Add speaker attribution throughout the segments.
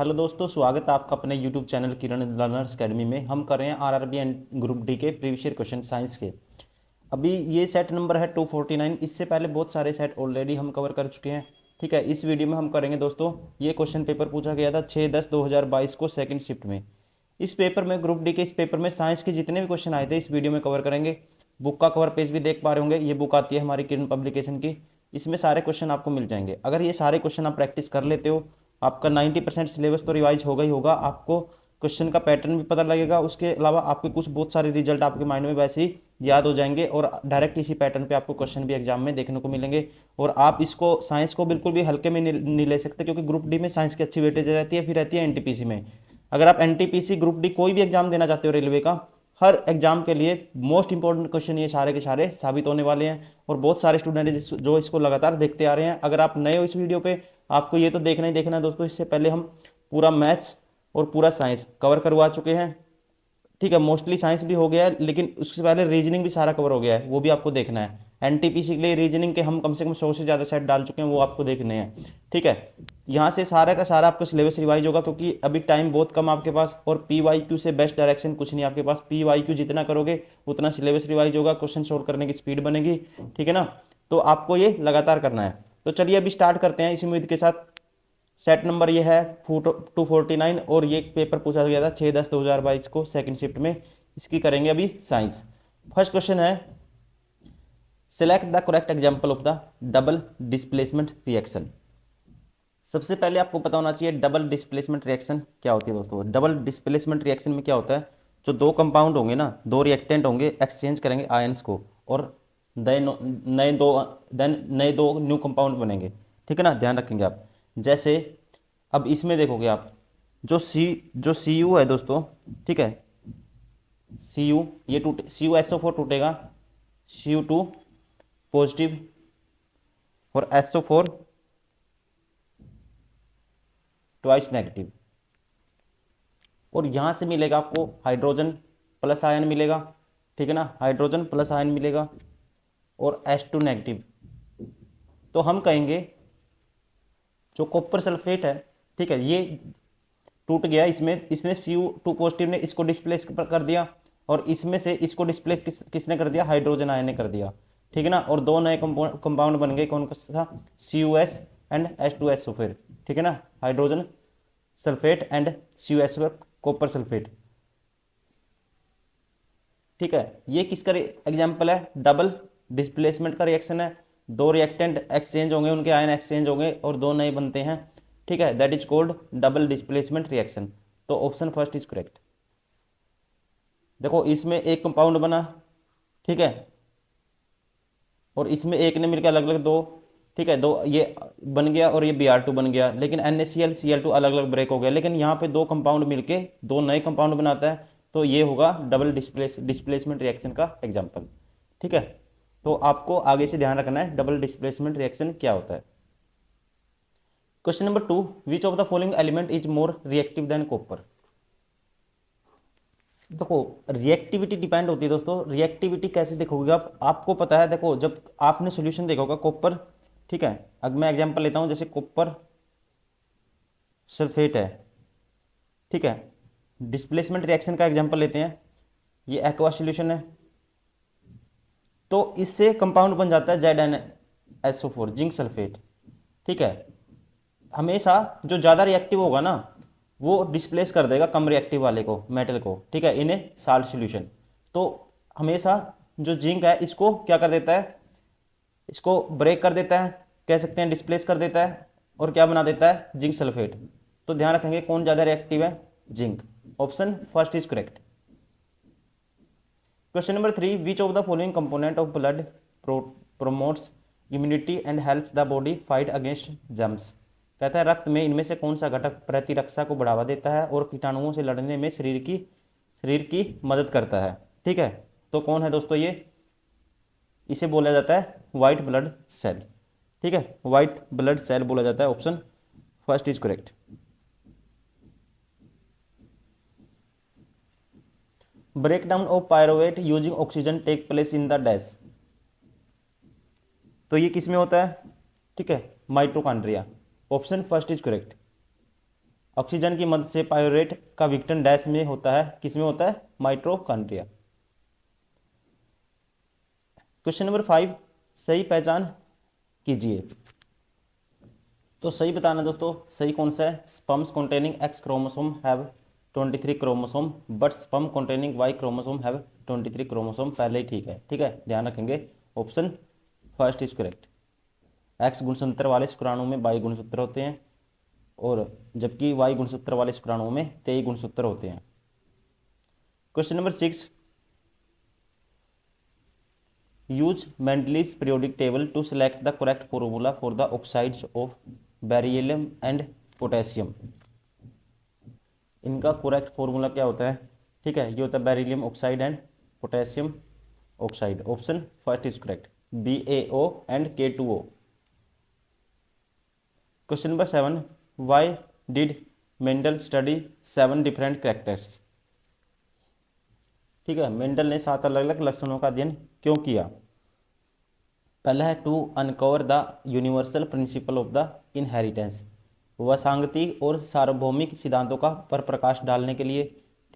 Speaker 1: Hello दोस्तों, स्वागत है आपका अपने यूट्यूब चैनल किरण लर्नर्स अकेडमी में। हम कर रहे हैं आरआरबी एंड ग्रुप डी के प्रीवियस ईयर क्वेश्चन साइंस के। अभी ये सेट नंबर है 249। इससे पहले बहुत सारे सेट ऑलरेडी हम कवर कर चुके हैं। ठीक है, इस वीडियो में हम करेंगे दोस्तों, ये क्वेश्चन पेपर पूछा गया था 6/10/2022 को सेकंड शिफ्ट में। इस पेपर में ग्रुप डी के इस पेपर में साइंस के जितने भी क्वेश्चन आए थे इस वीडियो में कवर करेंगे। बुक का कवर पेज भी देख पा रहे होंगे, ये बुक आती है हमारी किरण पब्लिकेशन की। इसमें सारे क्वेश्चन आपको मिल जाएंगे। अगर ये सारे क्वेश्चन आप प्रैक्टिस कर लेते हो, आपका 90% सिलेबस तो रिवाइज होगा ही होगा। आपको क्वेश्चन का पैटर्न भी पता लगेगा, उसके अलावा आपके कुछ बहुत सारे रिजल्ट आपके माइंड में वैसे ही याद हो जाएंगे और डायरेक्ट इसी पैटर्न पे आपको क्वेश्चन भी एग्जाम में देखने को मिलेंगे। और आप इसको साइंस को बिल्कुल भी हल्के में नहीं ले सकते, क्योंकि ग्रुप डी में साइंस की अच्छी वेटेज रहती है, फिर रहती है एनटीपीसी में। अगर आप एनटीपीसी ग्रुप डी कोई भी एग्जाम देना चाहते हो रेलवे का, हर एग्जाम के लिए मोस्ट इंपॉर्टेंट क्वेश्चन ये सारे के सारे साबित होने वाले हैं। और बहुत सारे स्टूडेंट हैं जो इसको लगातार देखते आ रहे हैं। अगर आप नए हो इस वीडियो पे, आपको ये तो देखना ही देखना है दोस्तों। इससे पहले हम पूरा मैथ्स और पूरा साइंस कवर करवा चुके हैं। ठीक है, मोस्टली साइंस भी हो गया है, लेकिन उससे पहले रीजनिंग भी सारा कवर हो गया है, वो भी आपको देखना है। एनटीपीसी के लिए रीजनिंग के हम कम से कम 100 से ज़्यादा सेट डाल चुके हैं, वो आपको देखने हैं। ठीक है, यहाँ से सारा का सारा आपका सिलेबस रिवाइज होगा, क्योंकि अभी टाइम बहुत कम आपके पास। और पीवाईक्यू से बेस्ट डायरेक्शन कुछ नहीं आपके पास। पीवाईक्यू जितना करोगे उतना सिलेबस रिवाइज होगा, क्वेश्चन सोल्व करने की स्पीड बनेगी। ठीक है ना, तो आपको ये लगातार करना है। तो चलिए अभी स्टार्ट करते हैं इसी उम्मीद के साथ। सेट नंबर ये है 249 और ये पेपर पूछा गया था 6/10/2022 को सेकंड शिफ्ट में। इसकी करेंगे अभी साइंस। फर्स्ट क्वेश्चन है, select the correct example of the double displacement reaction. सबसे पहले आपको पता होना चाहिए डबल डिस्प्लेसमेंट रिएक्शन क्या होती है दोस्तों। डबल डिस्प्लेसमेंट रिएक्शन में क्या होता है, जो दो कंपाउंड होंगे ना, दो रिएक्टेंट होंगे, एक्सचेंज करेंगे आयंस को, और नए दो देन नए दो न्यू कंपाउंड बनेंगे। ठीक है ना, ध्यान रखेंगे आप। जैसे अब इसमें देखोगे आप, जो सी यू है दोस्तों, ठीक है, सी यू ये टूटे, सी यू SO4 टूटेगा, CO2 पॉजिटिव और SO4 ट्वाइस नेगेटिव। और यहाँ से मिलेगा आपको हाइड्रोजन प्लस आयन मिलेगा। ठीक है ना, हाइड्रोजन प्लस आयन मिलेगा और H2 नेगेटिव। तो हम कहेंगे जो कॉपर सल्फेट है, ठीक है, ये टूट गया, इसमें इसने CO2 पॉजिटिव ने इसको डिस्प्लेस कर दिया, और इसमें से इसको डिस्प्लेस किसने कर दिया, हाइड्रोजन आयन ने कर दिया। ठीक है ना, और दो नए कंपाउंड बन गए, कौन सा था, CuS एंड H2SO फिर। ठीक है ना, hydrogen sulphate and CuS copper sulphate. ठीक है, ये किसका एग्जाम्पल है, डबल डिस्प्लेसमेंट का रिएक्शन है। दो रिएक्टेंट एक्सचेंज होंगे, उनके आयन एक्सचेंज होंगे और दो नए बनते हैं। ठीक है, that is called double displacement reaction. तो ऑप्शन फर्स्ट इज करेक्ट। देखो इसमें एक कंपाउंड बना, ठीक है, और इसमें एक ने मिलकर अलग अलग दो, ठीक है, दो ये बन गया और ये Br2 बन गया, लेकिन NaCl Cl2 अलग अलग ब्रेक हो गया। लेकिन यहाँ पे दो कंपाउंड मिलके दो नए कंपाउंड बनाता है, तो ये होगा डबल डिस्प्लेसमेंट रिएक्शन का एग्जाम्पल। ठीक है, तो आपको आगे से ध्यान रखना है डबल डिस्प्लेसमेंट रिएक्शन क्या होता है। Question number 2, which of the following element is more reactive than copper. देखो रिएक्टिविटी डिपेंड होती है दोस्तों। रिएक्टिविटी कैसे देखोगे आप, आपको पता है, देखो जब आपने सॉल्यूशन देखा होगा कॉपर, ठीक है, अब मैं एग्जांपल लेता हूं, जैसे कॉपर सल्फेट है, ठीक है, डिस्प्लेसमेंट रिएक्शन का एग्जांपल लेते हैं, ये एक्वा सॉल्यूशन है, तो इससे कंपाउंड बन जाता है ZnSO4 जिंक सल्फेट। ठीक है, हमेशा जो ज़्यादा रिएक्टिव होगा ना, वो डिस्प्लेस कर देगा कम रिएक्टिव वाले को, मेटल को। ठीक है, इन्हें साल्ट सॉल्यूशन। तो हमेशा जो जिंक है इसको क्या कर देता है, इसको ब्रेक कर देता है, कह सकते हैं डिस्प्लेस कर देता है, और क्या बना देता है, जिंक सल्फेट। तो ध्यान रखेंगे कौन ज़्यादा रिएक्टिव है, zinc. Option first is correct. Question number 3, which of the following component of blood promotes immunity and helps the body fight against germs. कहता है रक्त में इनमें से कौन सा घटक प्रतिरक्षा को बढ़ावा देता है और कीटाणुओं से लड़ने में शरीर की मदद करता है। ठीक है, तो कौन है दोस्तों ये, इसे बोला जाता है वाइट ब्लड सेल। ठीक है, वाइट ब्लड सेल बोला जाता है। Option first is correct. Breakdown of pyruvate using oxygen take place in the dash. तो ये किस में होता है, ठीक है, mitochondria. Option first is correct. Oxygen की मदद से पायोरेट का विघटन डैश में होता है, किस में होता है? माइटोकॉन्ड्रिया। क्वेश्चन नंबर 5, सही पहचान कीजिए। तो सही बताना दोस्तों, सही कौन सा है? Sperms containing X chromosome have 23 chromosome but sperm containing Y chromosome have 23 chromosome. पहले ही ठीक है, ठीक है, ध्यान रखेंगे। Option first is correct. X गुणसूत्र वाले शुक्राणु में 22 गुणसूत्र होते हैं, और जबकि वाई गुणसूत्र वाले शुक्राणुओं में 23 गुणसूत्र होते हैं। Question number 6, use Mendeleev's periodic table to select the correct formula for the oxides of beryllium and potassium. इनका करेक्ट फॉर्मूला क्या होता है? ठीक है, ये होता है beryllium oxide and potassium oxide. Option first is correct, BaO and K2O। Question number 7, why did Mendel study 7 different characters. ठीक है, मेंडल ने 7 अलग अलग लक्षणों का अध्ययन क्यों किया? पहला है to uncover the universal principle of the inheritance, वसांगति और सार्वभौमिक सिद्धांतों का पर प्रकाश डालने के लिए।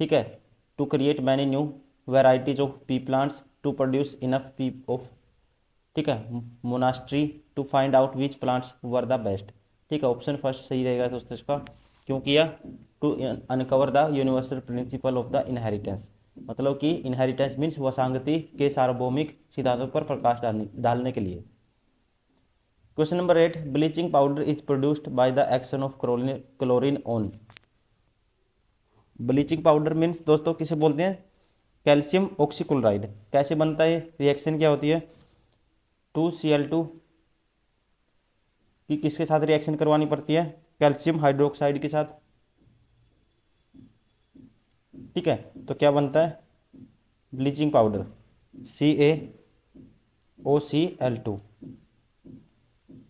Speaker 1: ठीक है, to create many new varieties of pea plants to produce enough pea of. ठीक है, monastery to find out which plants were the best. ठीक है, ऑप्शन फर्स्ट सही रहेगा दोस्तों इसका। क्यों किया? To uncover the universal principle of the inheritance, मतलब कि इनहेरिटेंस मीन्स वसांगति के सार्वभौमिक सिद्धांतों पर प्रकाश डालने के लिए। Question number 8, bleaching powder is produced by the action of chlorine on. Bleaching powder means दोस्तों किसे बोलते हैं? Calcium oxychloride. कैसे बनता है? रिएक्शन क्या होती है? 2Cl2 की किसके साथ रिएक्शन करवानी पड़ती है? कैल्शियम हाइड्रोक्साइड के साथ। ठीक है, तो क्या बनता है? Bleaching powder CaOCl2।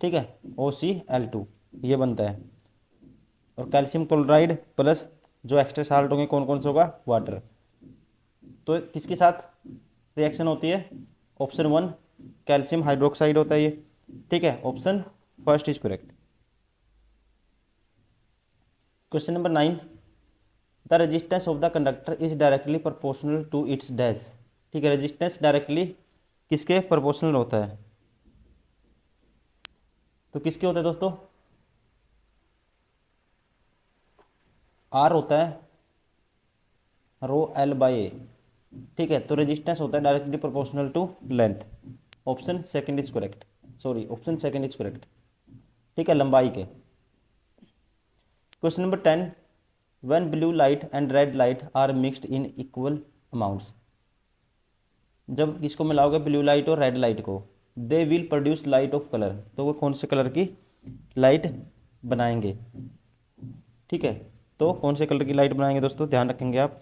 Speaker 1: ठीक है, OCl2 ये बनता है, और कैल्शियम क्लोराइड प्लस जो एक्स्ट्रा साल्ट होंगे कौन कौन सा होगा? वाटर। तो किसके साथ रिएक्शन होती है? ऑप्शन 1 कैल्शियम हाइड्रोक्साइड होता है ये। ठीक है, option first is correct. Question number 9, the resistance of the conductor is directly proportional to its dash. ठीक है, रेजिस्टेंस डायरेक्टली किसके प्रोपोर्शनल होता है? तो किसके होता है दोस्तों? R होता है ρL/A। ठीक है, तो रेजिस्टेंस होता है directly proportional to length. Option second is correct, sorry option second is correct. ठीक है, लंबाई के। Question number 10, when blue light and red light are mixed in equal amounts. जब किसको मिलाओगे? ब्लू लाइट और रेड लाइट को। They will produce light of colour, तो वो कौन से कलर की लाइट बनाएंगे? ठीक है, तो कौन से कलर की लाइट बनाएंगे दोस्तों? ध्यान रखेंगे आप।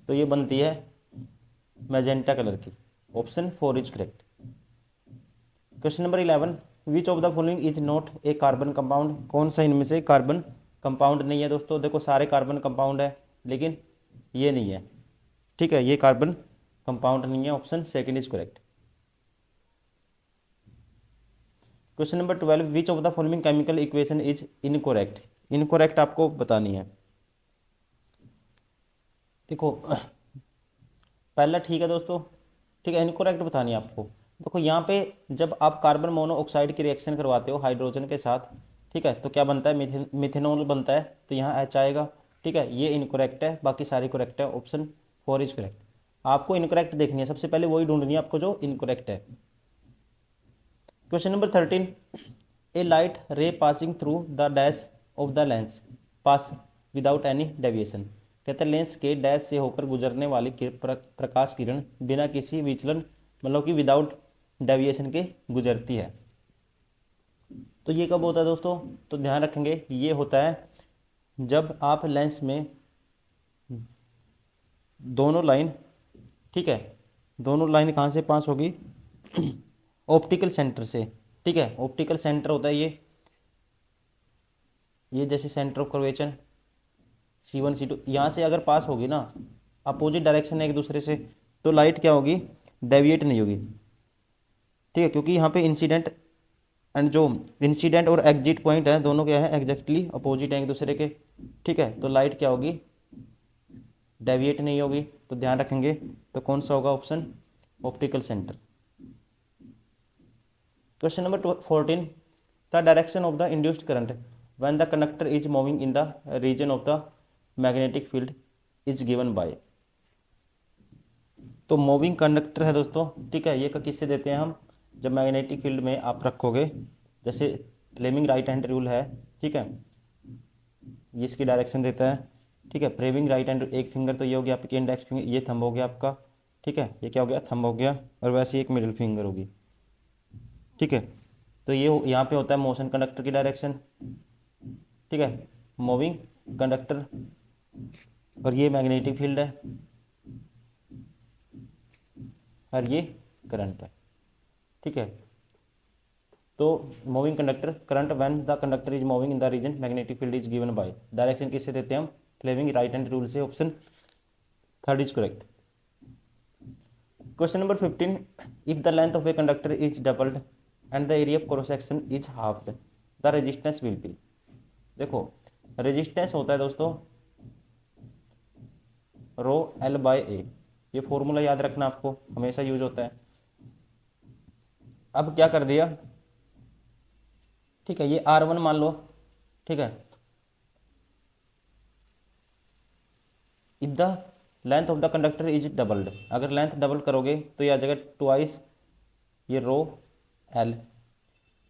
Speaker 1: तो ये बनती है मैजेंटा कलर की। Option 4 is correct. Question number 11, which of the following is not a carbon compound. कौन सा इनमें से कार्बन कंपाउंड नहीं है दोस्तों? देखो सारे कार्बन कंपाउंड है, लेकिन ये नहीं है। ठीक है, ये कार्बन कंपाउंड नहीं है। Option second is correct. Question number 12, which of the following chemical equation is incorrect. Incorrect आपको बतानी है। देखो पहला ठीक है दोस्तों, ठीक है, इनकोरेक्ट बतानी है आपको। देखो यहाँ पे जब आप कार्बन मोनोऑक्साइड की रिएक्शन करवाते हो हाइड्रोजन के साथ, ठीक है, तो क्या बनता है? मिथेनॉल बनता है, तो यहाँ H आएगा। ठीक है, ये इनकोरेक्ट है, बाकी सारी करेक्ट है। Option 4 is correct. आपको इनकोरेक्ट देखनी है, सबसे पहले वही ढूंढनी है आपको जो इनकोरेक्ट है। क्वेश्चन नंबर 13, ए लाइट रे passing through the dash of the lens pass without any deviation. कहते हैं लेंस के डैश से होकर गुजरने वाली प्रकाश किरण बिना किसी विचलन, मतलब कि विदाउट डेविएशन के गुजरती है। तो ये कब होता है दोस्तों? तो ध्यान रखेंगे, ये होता है जब आप लेंस में दोनों लाइन, ठीक है, दोनों लाइन कहाँ से पास होगी? ऑप्टिकल सेंटर से। ठीक है, ऑप्टिकल सेंटर होता है ये जैसे centre of curvature C1 C2, यहाँ से अगर पास होगी ना, अपोजिट डायरेक्शन है एक दूसरे से, तो लाइट क्या होगी? डेविएट नहीं होगी। ठीक है, क्योंकि यहाँ पे इंसिडेंट एंड जो इंसिडेंट और एग्जिट पॉइंट है दोनों क्या है एग्जैक्टली अपोजिट है एक दूसरे के। ठीक है, तो लाइट क्या होगी, डेविएट नहीं होगी, तो ध्यान रखेंगे। तो कौन सा होगा option, optical centre. Question number 14, the direction of the induced current when the conductor is moving in the region of the magnetic field is given by. तो मूविंग कंडक्टर है दोस्तों, ठीक है, ये किससे देते हैं हम, जब मैग्नेटिक फील्ड में आप रखोगे, जैसे फ्लेमिंग राइट हैंड रूल है, ठीक है, ये इसकी डायरेक्शन देता है। ठीक है, फ्लेमिंग राइट हैंड, एक फिंगर तो ये हो गया आपकी इंडेक्स फिंगर, ये थंब हो गया आपका। ठीक है, ये क्या हो गया, थंब हो गया, और वैसे एक मिडिल फिंगर होगी। ठीक है, तो ये यहाँ पे होता है मोशन कंडक्टर की डायरेक्शन। ठीक है, मूविंग कंडक्टर, और ये मैग्नेटिक फील्ड है, और ये करंट है। ठीक है, तो moving conductor current when the conductor is moving in the region magnetic field is given by, direction किससे देते हैं हम, फ्लेमिंग राइट हैंड रूल से। Option third is correct. Question number 15, if the length of a conductor is doubled and the area of cross section is halved the resistance will be. देखो, resistance होता है दोस्तों rho L by ए, ये formula याद रखना, आपको हमेशा use होता है। अब क्या कर दिया, ठीक है, ये R1 मान लो। ठीक है, if the length of the conductor is doubled, अगर लेंथ डबल करोगे तो ये आ जाएगा ट्वाइस ये rho L,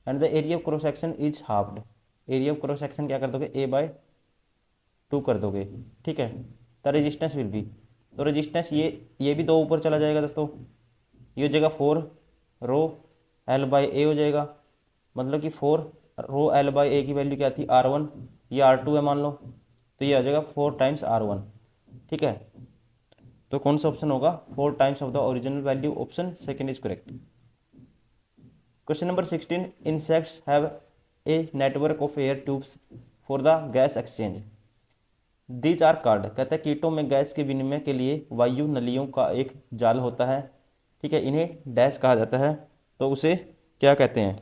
Speaker 1: and the area of cross section is halved, area of cross section क्या कर दोगे, A/2 कर दोगे। ठीक है, द रेजिस्टेंस विल बी, तो रेजिस्टेंस ये भी दो ऊपर चला जाएगा दोस्तों, ये हो जाएगा 4 रो L/A हो जाएगा, मतलब कि 4 रो L/A की वैल्यू क्या थी, R1, ये R2 है मान लो, तो ये आ जाएगा 4 टाइम्स R1। ठीक है, तो कौन सा ऑप्शन होगा, 4 times of the original value, option second is correct. Question number 16, insects have a network of air tubes for the gas exchange these are called, कहता है कीटों में गैस के विनिमय के लिए वायु नलियों का एक जाल होता है। ठीक है, इन्हें डैश कहा जाता है, तो उसे क्या कहते हैं,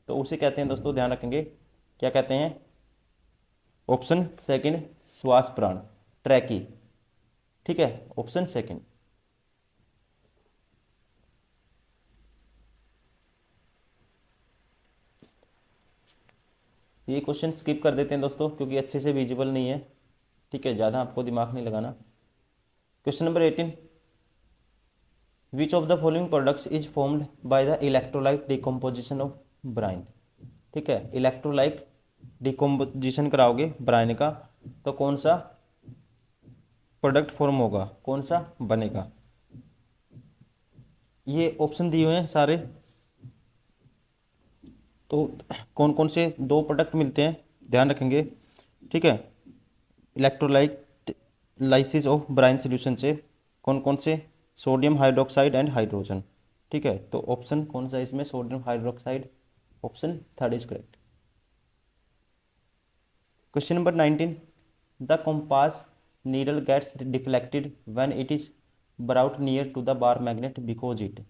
Speaker 1: तो उसे कहते हैं दोस्तों, ध्यान रखेंगे, क्या कहते हैं, ऑप्शन सेकंड श्वास प्राण, ट्रैकी। ठीक है, ऑप्शन सेकंड। ये क्वेश्चन स्किप कर देते हैं दोस्तों, क्योंकि अच्छे से विजिबल नहीं है। ठीक है, ज़्यादा आपको दिमाग नहीं लगाना। Question number 18, which of the following products is formed by the electrolyte decomposition of Bryan. ठीक है, इलेक्ट्रोलाइट डिकम्पोजिशन कराओगे ब्राइन का, तो कौन सा प्रोडक्ट फॉर्म होगा, कौन सा बनेगा। ये ऑप्शन दिए हुए हैं सारे, तो कौन कौन से दो प्रोडक्ट मिलते हैं, ध्यान रखेंगे। ठीक है, electrolyte lysis of brine solution से कौन कौन से, सोडियम हाइड्रोक्साइड एंड हाइड्रोजन। ठीक है, तो ऑप्शन कौन सा इसमें, sodium hydroxide, option third is correct. Question number 19, the compass needle gets deflected when it is brought near to the bar magnet because it,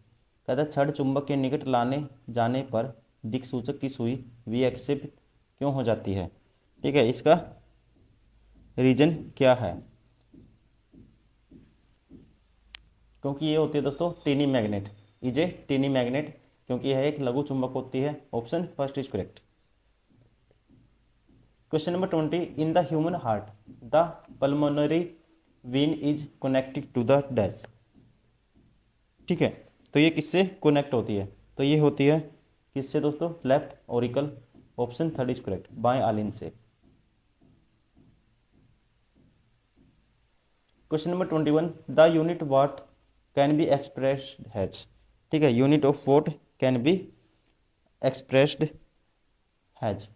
Speaker 1: कहता है छड़ चुंबक के निकट लाने जाने पर दिक्सूचक की सुई विक्षेपित क्यों हो जाती है। ठीक है, इसका रीजन क्या है, क्योंकि ये होती है दोस्तों tiny magnet, is a tiny magnet, क्योंकि यह एक लघु चुंबक होती है, option first is correct. Question number 20, in the human heart the pulmonary vein is connected to the dash. ठीक है, तो ये किससे कनेक्ट होती है, तो ये होती है किससे दोस्तों, left auricle, option third is correct, बाएं आलिन से। Question number 21, the unit watt can be expressed as. ठीक है, unit of watt can be expressed as,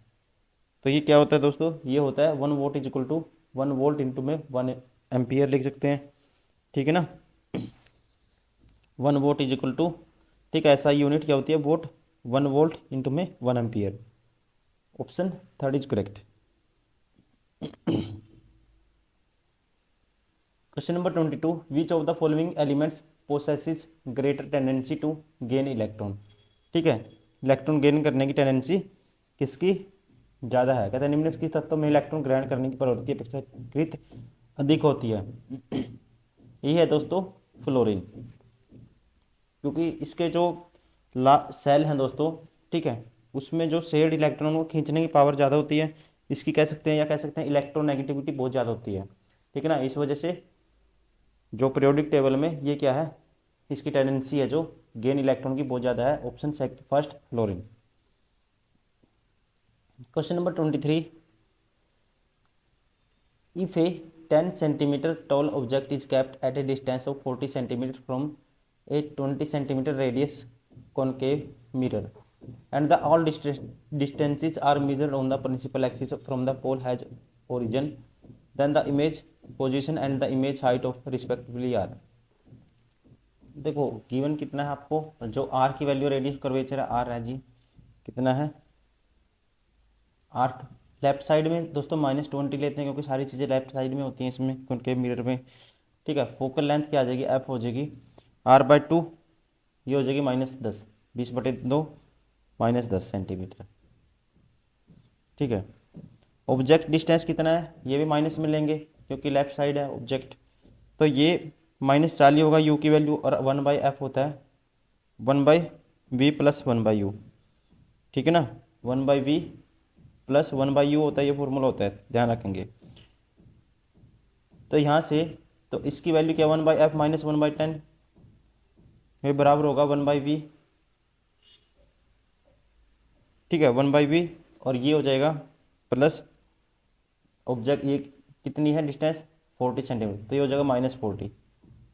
Speaker 1: तो ये क्या होता है दोस्तों, ये होता है 1 watt is equal to 1 volt into में 1 एम्पियर लिख सकते हैं। ठीक है ना, 1 वोट इज इक्वल टू, ठीक है, ऐसा यूनिट क्या होती है, वोट, 1 वोल्ट इंटू में 1 ampere, option third is correct. Question number 22, which of the following elements possesses greater tendency to gain electron. ठीक है, इलेक्ट्रॉन गेन करने की टेंडेंसी किसकी ज़्यादा है? कहते हैं निम्नलिखित तत्वों में इलेक्ट्रॉन ग्रहण करने की प्रवृत्ति अपेक्षाकृत अधिक होती है। यही है दोस्तों फ्लोरीन, क्योंकि इसके जो सेल हैं दोस्तों, ठीक है, उसमें जो शेयर्ड इलेक्ट्रॉन को खींचने की पावर ज़्यादा होती है, इसकी कह सकते हैं, या कह सकते हैं इलेक्ट्रोनेगेटिविटी बहुत ज़्यादा होती है, ठीक है ना। इस वजह से जो पीरियोडिक टेबल में ये क्या है, इसकी टेंडेंसी है जो गेन इलेक्ट्रॉन की बहुत ज़्यादा है। Option first fluorine. Question number 23, if A 10 centimeter tall object is kept at a distance of 40 centimeter from a 20 centimeter radius concave mirror and the all distances are measured on the principal axis from the pole has origin, then the image position and the image height of respectively are। देखो given कितना है आपको, जो are की value radius curvature है are है जी, कितना है आर। लेफ्ट साइड में दोस्तों -20 लेते हैं, क्योंकि सारी चीज़ें लेफ्ट साइड में होती हैं इसमें उनके मिरर में, ठीक है। फोकल लेंथ क्या आ जाएगी, एफ हो जाएगी r/2, ये हो जाएगी -10, 20/2 -10 सेंटीमीटर, ठीक है। ऑब्जेक्ट डिस्टेंस कितना है, ये भी माइनस में लेंगे क्योंकि लेफ्ट साइड है ऑब्जेक्ट, तो ये -40 होगा यू की वैल्यू, और 1/f होता है 1/v + 1/u, ठीक है ना। 1/v + 1/u होता है, ये फॉर्मूला होता है, ध्यान रखेंगे। तो यहाँ से तो इसकी वैल्यू क्या, 1/f - 1/10, ये बराबर होगा 1/v, ठीक है, 1/v, और ये हो जाएगा प्लस ऑब्जेक्ट, ये कितनी है डिस्टेंस 40 सेंटीमीटर, तो ये हो जाएगा -40,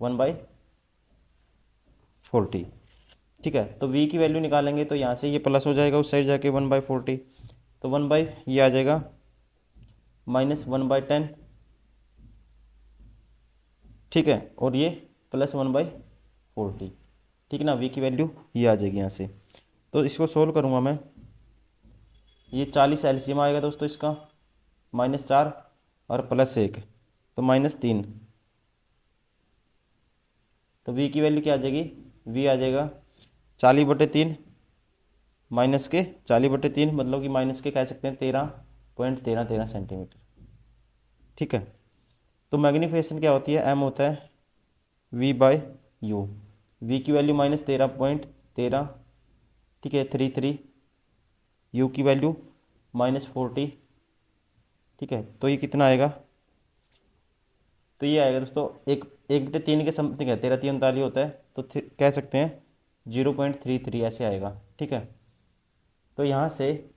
Speaker 1: 1/40, ठीक है। तो v की वैल्यू निकालेंगे तो यहाँ से ये प्लस हो जाएगा उस साइड जाके 1/40, तो 1/ ये आ जाएगा -1/10, ठीक है, और ये प्लस 1/40, ठीक है ना। v की वैल्यू ये आ जाएगी यहाँ से। तो इसको सोल्व करूँगा मैं, ये 40 एलसीएम आएगा दोस्तों इसका, -4 और +1 तो -3, तो v की वैल्यू क्या आ जाएगी, v आ जाएगा 40/3 माइनस के 40/3, मतलब कि माइनस के कह सकते हैं 13.13 सेंटीमीटर, ठीक है। तो मैग्नीफिकेशन क्या होती है, m होता है v/u, v की वैल्यू -13.13, ठीक है, 33, u की वैल्यू -40, ठीक है। तो ये कितना आएगा, तो ये आएगा दोस्तों 1/3 के समथिंग है, 13 होता है, तो कह सकते हैं 0.33 ऐसे आएगा, ठीक है। तो यहाँ से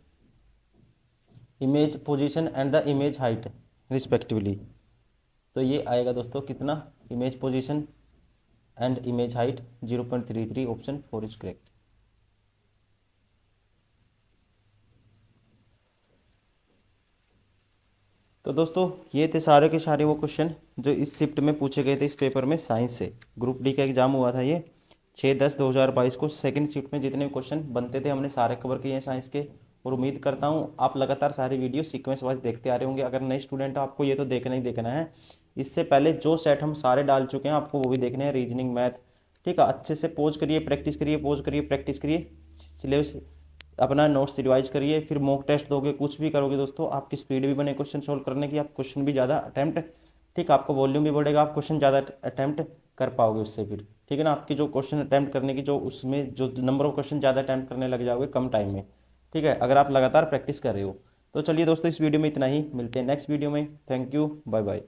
Speaker 1: image position and the image height respectively, तो ये आएगा दोस्तों कितना, image position and image height 0.33, option 4 is correct. तो दोस्तों ये थे सारे के सारे वो क्वेश्चन जो इस शिफ्ट में पूछे गए थे इस पेपर में साइंस से। ग्रुप डी का एग्जाम हुआ था ये 6/10/2022 को। सेकंड शिफ्ट में जितने भी क्वेश्चन बनते थे हमने सारे कवर किए हैं साइंस के, और उम्मीद करता हूँ आप लगातार सारी वीडियो सीक्वेंस वाइज देखते आ रहे होंगे। अगर नए स्टूडेंट हो आपको ये तो देखना ही देखना है। इससे पहले जो सेट हम सारे डाल चुके हैं आपको वो भी देखने हैं, रीजनिंग मैथ, ठीक है। अच्छे से पोज करिए, प्रैक्टिस करिए, पोज करिए, प्रैक्टिस करिए, सिलेबस अपना नोट्स रिवाइज करिए, फिर मॉक टेस्ट दोगे, कुछ भी करोगे दोस्तों आपकी स्पीड भी बने क्वेश्चन सोल्व करने की, आप क्वेश्चन भी ज़्यादा अटैम्प्ट, ठीक है, आपका वॉल्यूम भी बढ़ेगा, आप क्वेश्चन ज़्यादा अटैम्प्ट कर पाओगे उससे फिर, ठीक है ना। आपकी जो क्वेश्चन अटैम्प्ट करने की जो उसमें जो नंबर ऑफ क्वेश्चन ज़्यादा अटैम्प्ट करने लग जाओगे कम टाइम में, ठीक है, अगर आप लगातार प्रैक्टिस कर रहे हो। तो चलिए दोस्तों इस वीडियो में इतना ही, मिलते हैं नेक्स्ट वीडियो में। Thank you, bye bye.